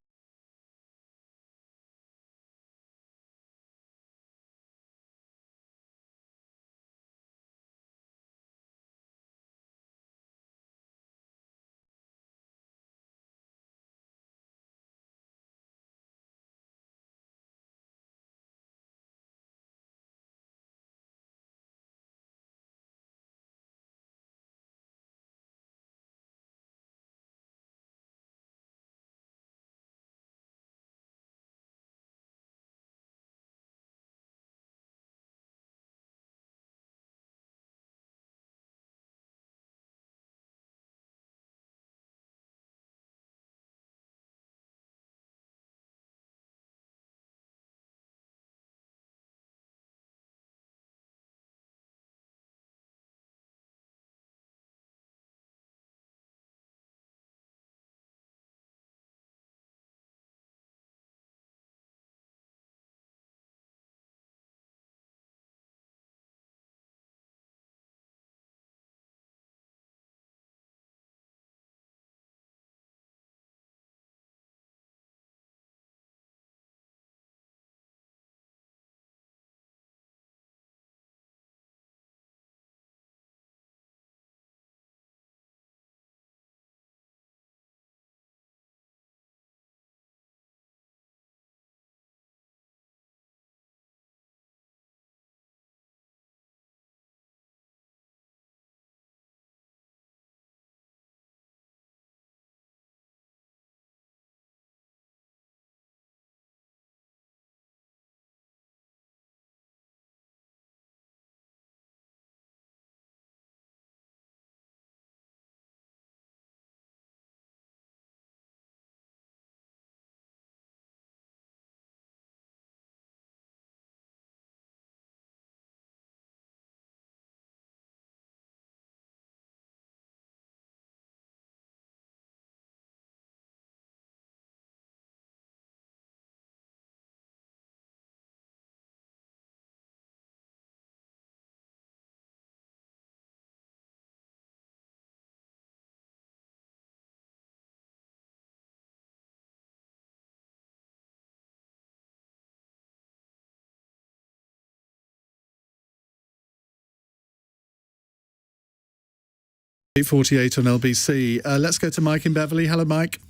$8:48 on LBC. Let's go to Mike in Beverley. Hello, Mike.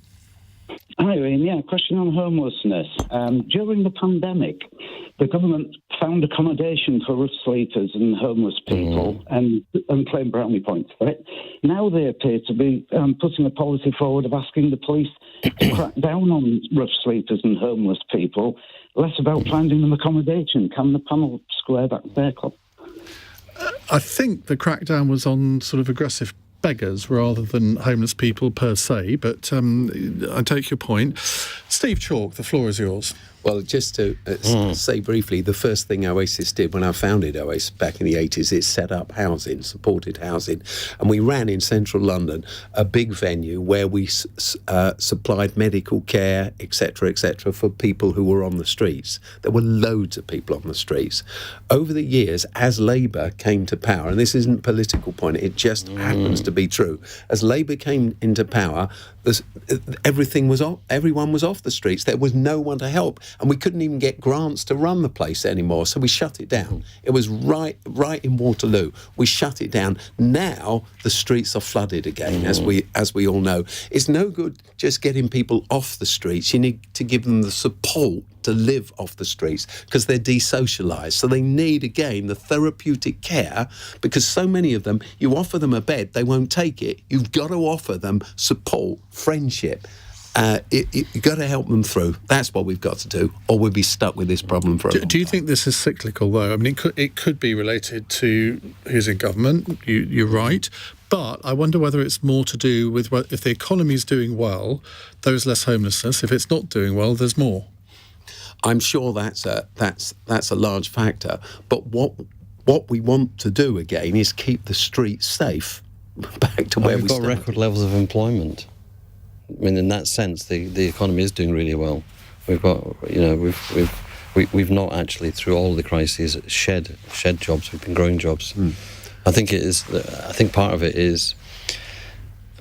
Hi, Ian. Yeah, question on homelessness. During the pandemic, the government found accommodation for rough sleepers and homeless people and claimed brownie points for it. Now they appear to be putting a policy forward of asking the police to crack down on rough sleepers and homeless people, less about finding them accommodation. Can the panel square that circle? I think the crackdown was on sort of aggressive beggars rather than homeless people per se, but I take your point. Steve Chalke, the floor is yours. Well, just to say briefly, the first thing Oasis did when I founded Oasis back in the 80s is set up housing, supported housing. And we ran in central London a big venue where we supplied medical care, etc., for people who were on the streets. There were loads of people on the streets. Over the years, as Labour came to power, and this isn't a political point, it just happens to be true, as Labour came into power, everyone was off the streets. There was no one to help. And we couldn't even get grants to run the place anymore, so we shut it down. It was right in Waterloo. We shut it down. Now the streets are flooded again, as we all know. It's no good just getting people off the streets. You need to give them the support to live off the streets because they're desocialised. So they need, again, the therapeutic care, because so many of them, you offer them a bed, they won't take it. You've got to offer them support, friendship. You've got to help them through. That's what we've got to do, or we'll be stuck with this problem for a long time. Do you think this is cyclical, though? I mean, it could be related to who's in government. You're right. But I wonder whether it's more to do with if the economy's doing well, there's less homelessness. If it's not doing well, there's more. I'm sure that's a large factor. But what we want to do, again, is keep the streets safe. Back to where we've got record levels of employment. I mean, in that sense, the economy is doing really well. We've got, we've not actually, through all the crises, shed jobs. We've been growing jobs. I think part of it is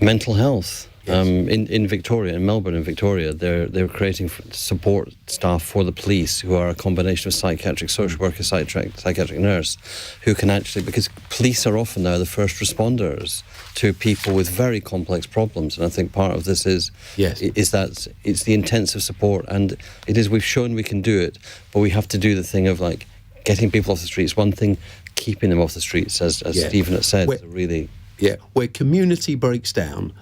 mental health. Yes. In Victoria, in Melbourne and Victoria, they're creating support staff for the police who are a combination of psychiatric social worker, psychiatric nurse, who can actually, because police are often now the first responders to people with very complex problems, and I think part of this is that it's the intensive support, and we've shown we can do it, but we have to do the thing of like getting people off the streets. One thing, keeping them off the streets, as Stephen has said, where community breaks down.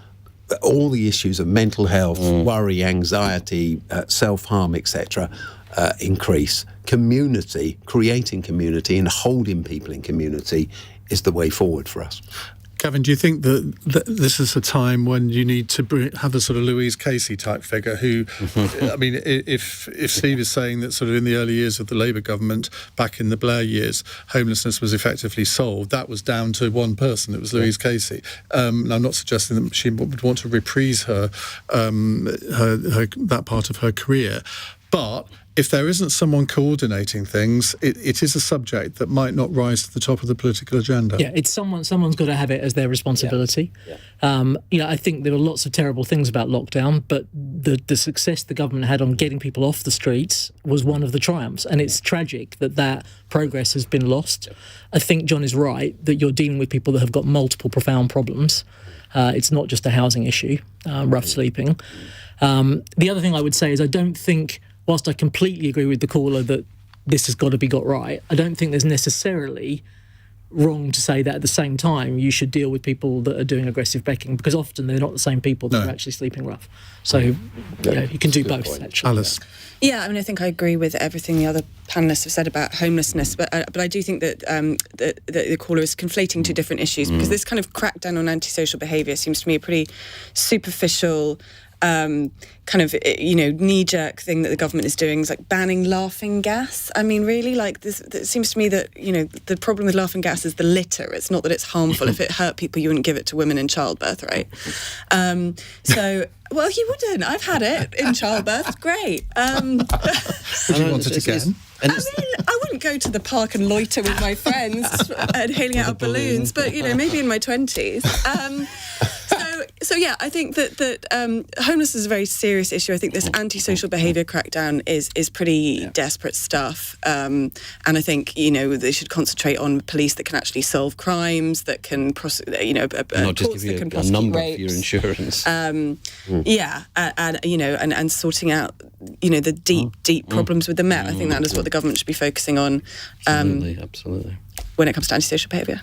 All the issues of mental health, worry, anxiety, self-harm, etc., increase. Community, creating community and holding people in community is the way forward for us. Gavin, do you think that this is a time when you need to have a sort of Louise Casey type figure who, I mean, if Steve is saying that sort of in the early years of the Labour government, back in the Blair years, homelessness was effectively solved, that was down to one person, it was Louise Casey. And I'm not suggesting that she would want to reprise her that part of her career, but if there isn't someone coordinating things, it is a subject that might not rise to the top of the political agenda. Yeah, it's someone's got to have it as their responsibility. Yeah. I think there were lots of terrible things about lockdown, but the success the government had on getting people off the streets was one of the triumphs, and it's tragic that progress has been lost. I think John is right that you're dealing with people that have got multiple profound problems. It's not just a housing issue, rough sleeping. The other thing I would say is I don't think, whilst I completely agree with the caller that this has got to be got right, I don't think there's necessarily wrong to say that at the same time you should deal with people that are doing aggressive becking, because often they're not the same people that are actually sleeping rough. So you can do both, actually. Alys. Yeah, I mean, I think I agree with everything the other panellists have said about homelessness, but I do think that the caller is conflating two different issues, because this kind of crackdown on antisocial behaviour seems to me a pretty superficial kind of, knee-jerk thing that the government is doing, is like banning laughing gas. I mean, really, like this, it seems to me that, the problem with laughing gas is the litter. It's not that it's harmful. If it hurt people, you wouldn't give it to women in childbirth, right? Well, you wouldn't. I've had it in childbirth. It's great. Would you want it again? I mean, I wouldn't go to the park and loiter with my friends and hailing out of balloons, but, maybe in my 20s. So yeah, I think that homelessness is a very serious issue. I think this antisocial behaviour crackdown is pretty desperate stuff. And I think, they should concentrate on police that can actually solve crimes, that can, not just give you a number rapes. For your insurance. And sorting out, the deep problems with the Met. I think that is what the government should be focusing on. Absolutely. When it comes to antisocial behaviour.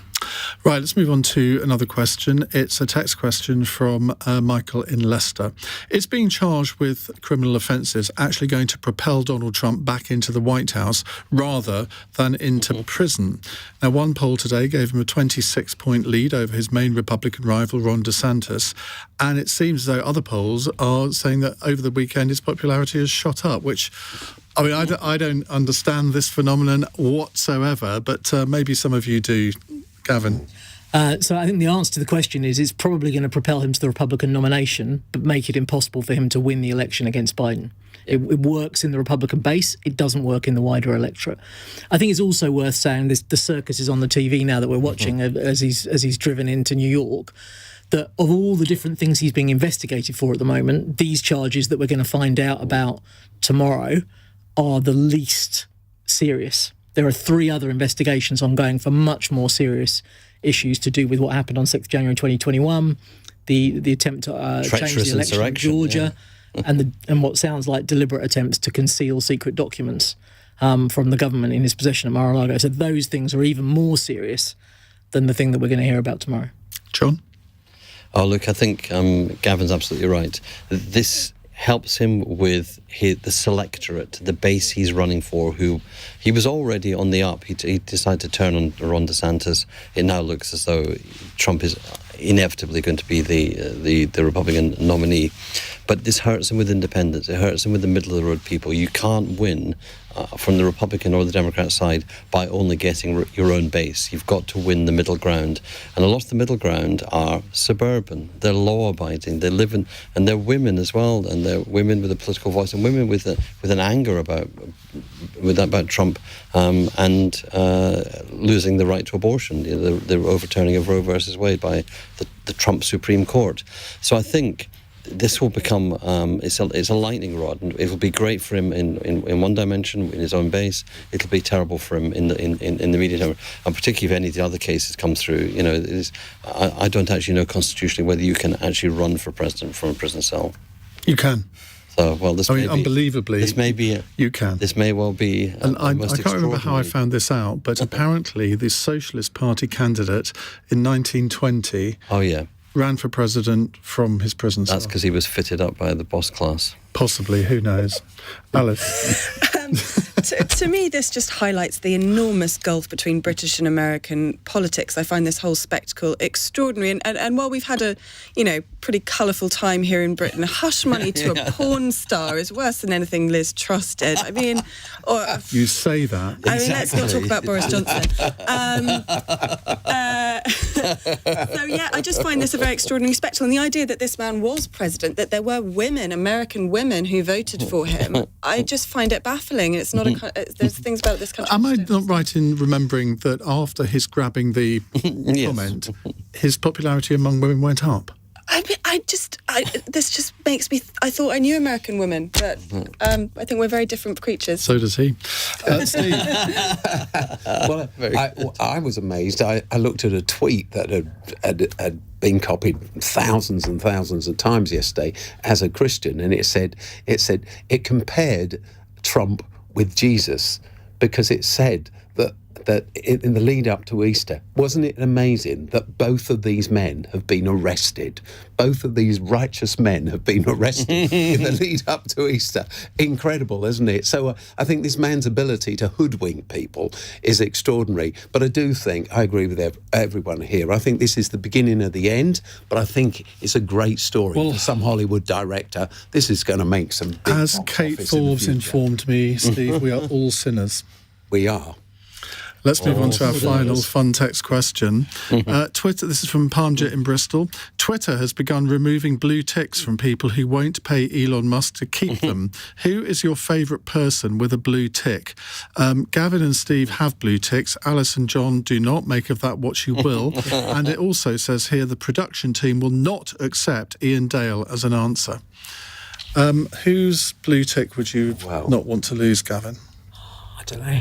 Right, let's move on to another question. It's a text question from Michael in Leicester. Is being charged with criminal offences actually going to propel Donald Trump back into the White House rather than into prison? Now, one poll today gave him a 26-point lead over his main Republican rival, Ron DeSantis, and it seems as though other polls are saying that over the weekend his popularity has shot up, which... I mean, I don't understand this phenomenon whatsoever, but maybe some of you do. Gavin? So I think the answer to the question is it's probably going to propel him to the Republican nomination, but make it impossible for him to win the election against Biden. It works in the Republican base. It doesn't work in the wider electorate. I think it's also worth saying the circus is on the TV now that we're watching as he's driven into New York, that of all the different things he's being investigated for at the moment, these charges that we're going to find out about tomorrow are the least serious. There are 3 other investigations ongoing for much more serious issues to do with what happened on 6th January 2021, the attempt to change the election in Georgia, and what sounds like deliberate attempts to conceal secret documents from the government in his possession at Mar-a-Lago. So those things are even more serious than the thing that we're going to hear about tomorrow. John? Oh, look, I think Gavin's absolutely right. This helps him with the selectorate, the base he's running for, who he was already on the up. He decided to turn on Ron DeSantis. It now looks as though Trump is inevitably going to be the Republican nominee. But this hurts him with independents. It hurts him with the middle-of-the-road people. You can't win from the Republican or the Democrat side by only getting your own base. You've got to win the middle ground. And a lot of the middle ground are suburban. They're law-abiding. They live in... And they're women as well. And they're women with a political voice and women with an anger about Trump and losing the right to abortion, the overturning of Roe versus Wade by the Trump Supreme Court. So I think this will become it's a lightning rod, and it'll be great for him in one dimension in his own base. It'll be terrible for him in the medium term, and particularly if any of the other cases come through. I don't actually know constitutionally whether you can actually run for president from a prison cell. You can. So, well, unbelievably, this may be. You can. This may well be. And I can't remember how I found this out, but apparently the Socialist Party candidate in 1920. Oh yeah. Ran for president from his prison cell. That's because he was fitted up by the boss class. Possibly, who knows? Alys. To me, this just highlights the enormous gulf between British and American politics. I find this whole spectacle extraordinary. And while we've had a, pretty colourful time here in Britain, hush money to a porn star is worse than anything Liz Truss did. I mean... you say that. I mean, let's not talk about Boris Johnson. So, yeah, I just find this a very extraordinary spectacle. And the idea that this man was president, that there were American women who voted for him, I just find it baffling. It's not there's things about this country. Am I not right in remembering that after his grabbing the comment, his popularity among women went up? This just makes me... I thought I knew American women, but I think we're very different creatures. So does he. Steve? Well, I was amazed. I looked at a tweet that had been copied thousands and thousands of times yesterday as a Christian, and it said it compared Trump with Jesus, because it said that in the lead up to Easter, wasn't it amazing that both of these men have been arrested? Both of these righteous men have been arrested in the lead up to Easter. Incredible, isn't it? So I think this man's ability to hoodwink people is extraordinary. But I do think, I agree with everyone here, I think this is the beginning of the end, but I think it's a great story for some Hollywood director. This is going to make some big As Kate Forbes informed me, Steve, we are all sinners. We are. Let's move on to our final fun text question. Twitter, this is from Palmjet in Bristol. Twitter has begun removing blue ticks from people who won't pay Elon Musk to keep them. Who is your favourite person with a blue tick? Gavin and Steve have blue ticks. Alys and John do not. Make of that what you will. And it also says here the production team will not accept Iain Dale as an answer. Whose blue tick would you not want to lose, Gavin? I don't know.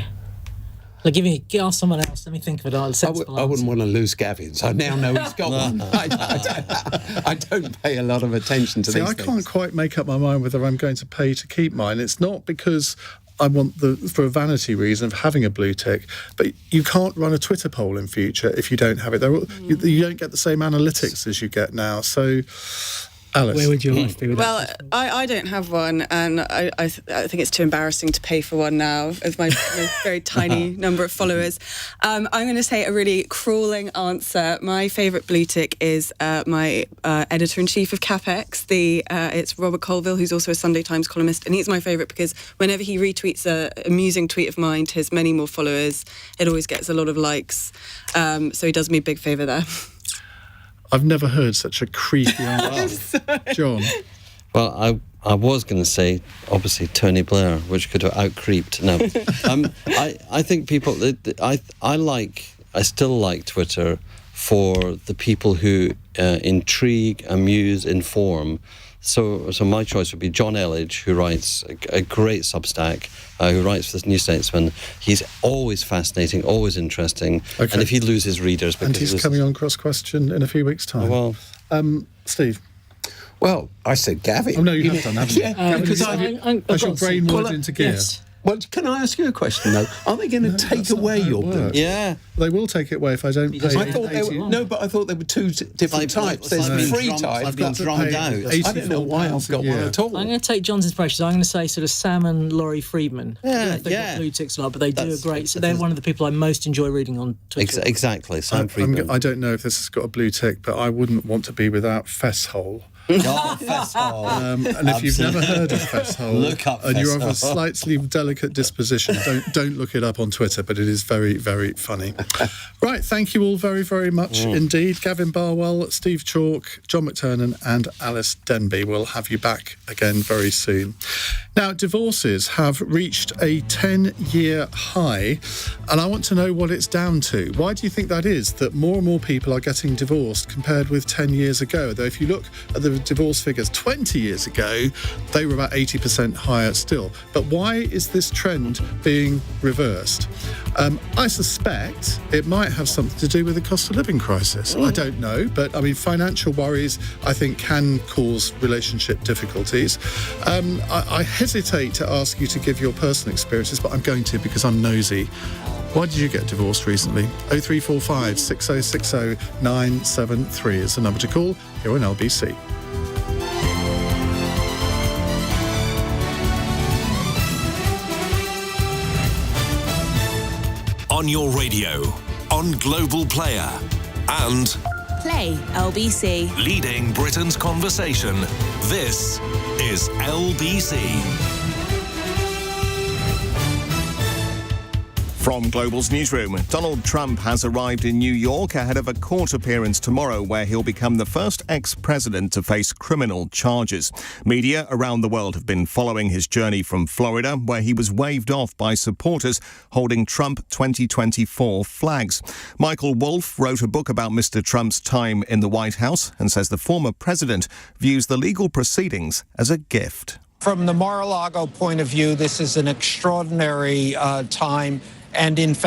Ask someone else. Let me think of it. I wouldn't want to lose Gavin's. I now know he's got one. I don't pay a lot of attention to these things. I can't quite make up my mind whether I'm going to pay to keep mine. It's not because I want for a vanity reason of having a blue tick, but you can't run a Twitter poll in future if you don't have it. You don't get the same analytics as you get now. So... Alys. Where would your life be with Well, I don't have one, and I think it's too embarrassing to pay for one now, as my very tiny number of followers. I'm going to say a really crawling answer. My favourite blue tick is my editor-in-chief of CapX. It's Robert Colville, who's also a Sunday Times columnist, and he's my favourite because whenever he retweets an amusing tweet of mine to his many more followers, it always gets a lot of likes. So he does me a big favour there. I've never heard such a creepy answer. John? Well, I was going to say, obviously, Tony Blair, which could have out-creeped. No. I think people... I still like Twitter for the people who intrigue, amuse, inform. So my choice would be John Elledge, who writes a great Substack, who writes for the New Statesman. He's always fascinating, always interesting. Okay. And if he loses readers... And he's coming on Cross Question in a few weeks' time. Well, Steve? Well, I said Gavin. Oh, no, you have done, haven't you? Because As your brain went into gear. Yes. Well, can I ask you a question, though? Are they going to take away your book? Yeah. They will take it away if I don't pay. I thought but I thought there were two different types. There's free type. I've been drummed out. I don't know why I've got one at all. I'm going to take John's inspirations. I'm going to say sort of Sam and Laurie Friedman. They've got blue ticks a lot, but they do a great... So they're one of the people I most enjoy reading on Twitter. Exactly, Sam Friedman. I don't know if this has got a blue tick, but I wouldn't want to be without Fesshole. Fesshole. And if you've never heard of Fesshole, look up and you're of a Fesshole. slightly delicate disposition, don't look it up on Twitter, but it is very, very funny. Right, thank you all very, very much indeed. Gavin Barwell, Steve Chalke, John McTernan and Alys Denby. We'll have you back again very soon. Now, divorces have reached a 10-year high, and I want to know what it's down to. Why do you think that is, that more and more people are getting divorced compared with 10 years ago? Though if you look at the divorce figures 20 years ago, they were about 80% higher still. But why is this trend being reversed? I suspect it might have something to do with the cost of living crisis. I don't know, but I mean, financial worries, I think, can cause relationship difficulties. I hesitate to ask you to give your personal experiences, but I'm going to because I'm nosy. Why did you get divorced recently? 0345 6060 973 is the number to call here on LBC. On your radio, on Global Player, and Play LBC. leading Britain's conversation. This is LBC. From Global's newsroom, Donald Trump has arrived in New York ahead of a court appearance tomorrow where he'll become the first ex-president to face criminal charges. Media around the world have been following his journey from Florida, where he was waved off by supporters holding Trump 2024 flags. Michael Wolff wrote a book about Mr. Trump's time in the White House and says the former president views the legal proceedings as a gift. From the Mar-a-Lago point of view, this is an extraordinary time. And in fact,